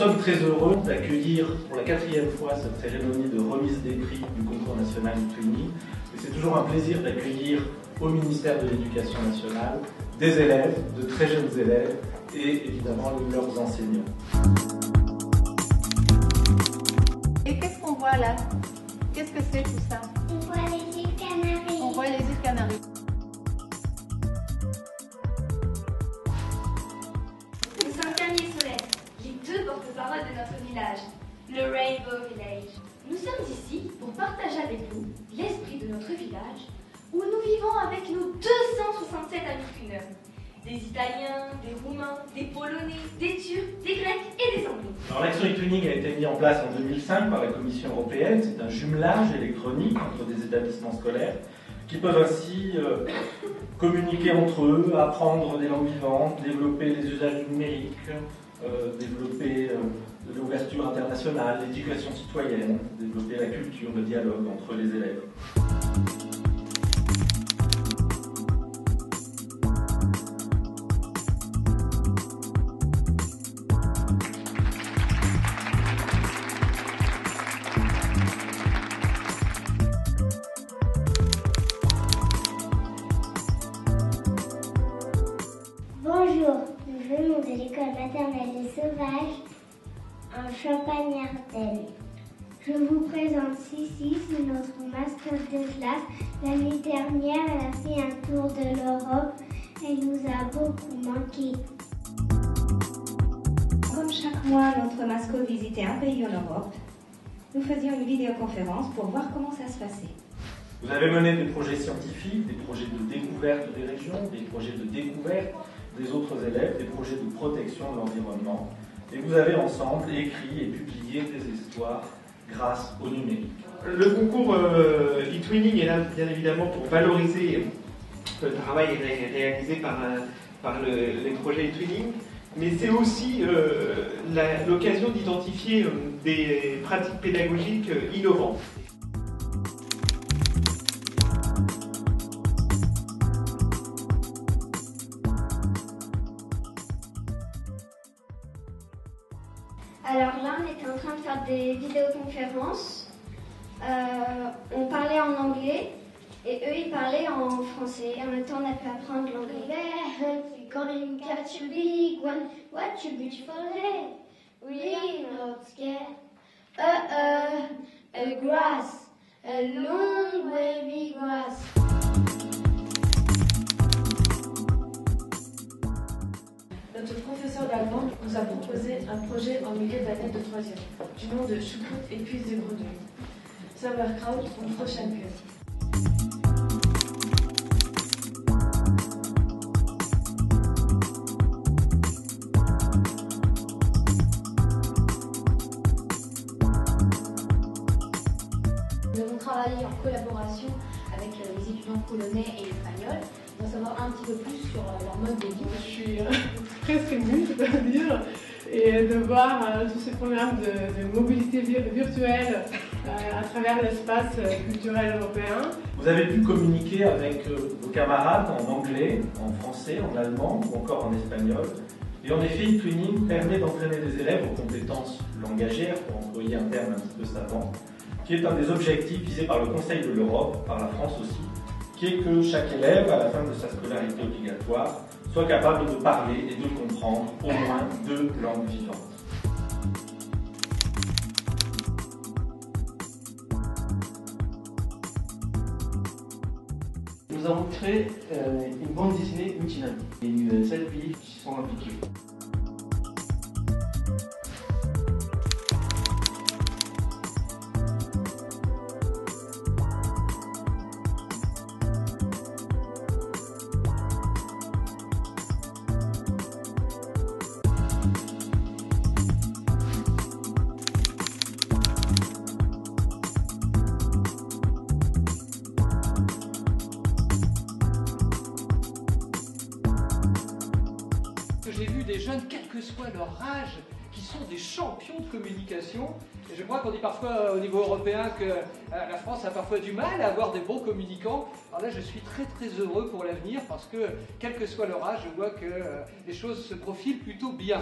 sommes très heureux d'accueillir pour la 4e fois cette cérémonie de remise des prix du concours national e-twinning. Et c'est toujours un plaisir d'accueillir au ministère de l'Éducation nationale des élèves, de très jeunes élèves et évidemment leurs enseignants. Et qu'est-ce qu'on voit là? Qu'est-ce que c'est tout ça? On voit les îles Canaries. On voit les îles Canaries. Nous sommes Camille et Solène, les deux porte-parole de notre village, le Rainbow Village. Nous sommes ici pour partager avec vous l'esprit de notre village où nous vivons avec nos 267 amis twineurs. Des Italiens, des Roumains, des Polonais, des Turcs, des Grecs et des Anglais. Alors l'action e-twinning a été mise en place en 2005 par la Commission européenne. C'est un jumelage électronique entre des établissements scolaires qui peuvent ainsi communiquer entre eux, apprendre des langues vivantes, développer les usages numériques, développer l'ouverture internationale, l'éducation citoyenne, développer la culture, le dialogue entre les élèves. Bonjour, nous venons de l'école maternelle des Sauvages en Champagne-Ardenne. Je vous présente Sissi, c'est notre mascotte de classe. L'année dernière, elle a fait un tour de l'Europe. Elle nous a beaucoup manqué. Comme chaque mois, notre mascotte visitait un pays en Europe, nous faisions une vidéoconférence pour voir comment ça se passait. Vous avez mené des projets scientifiques, des projets de découverte des régions, des projets de découverte des autres élèves, des projets de protection de l'environnement. Et vous avez ensemble écrit et publié des histoires grâce au numérique. Le concours e-twinning est là bien évidemment pour valoriser le travail réalisé par les projets e-twinning, mais c'est aussi l'occasion d'identifier des pratiques pédagogiques innovantes. Alors là, on était en train de faire des vidéoconférences. On parlait en anglais et eux, ils parlaient en français. En même temps, on a pu apprendre l'anglais. We're gonna catch a big one. What a beautiful day. We're not scared. A grass. A long wavy grass. Notre professeur d'allemand nous a proposé un projet en milieu d'année de 3e, du nom de choucroute et cuisse de grenouille. Sauerkraut und Froschenpür. Nous avons travaillé en collaboration avec les étudiants polonais et espagnols pour savoir un petit peu plus sur leur mode de vie. Je suis presque émue, je dois dire, et de voir tous ces programmes de mobilité virtuelle à travers l'espace culturel européen. Vous avez pu communiquer avec vos camarades en anglais, en français, en allemand ou encore en espagnol. Et en effet, e-twinning permet d'entraîner des élèves aux compétences langagières, pour employer un terme un petit peu savant, qui est un des objectifs visés par le Conseil de l'Europe, par la France aussi, qui est que chaque élève, à la fin de sa scolarité obligatoire, soit capable de parler et de comprendre au moins 2 langues vivantes. Nous avons créé une bande dessinée multilingue. Il y a eu 7 pays qui sont impliqués. J'ai vu des jeunes, quel que soit leur âge, qui sont des champions de communication. Et je crois qu'on dit parfois au niveau européen que la France a parfois du mal à avoir des bons communicants. Alors là, je suis très très heureux pour l'avenir parce que, quel que soit leur âge, je vois que les choses se profilent plutôt bien.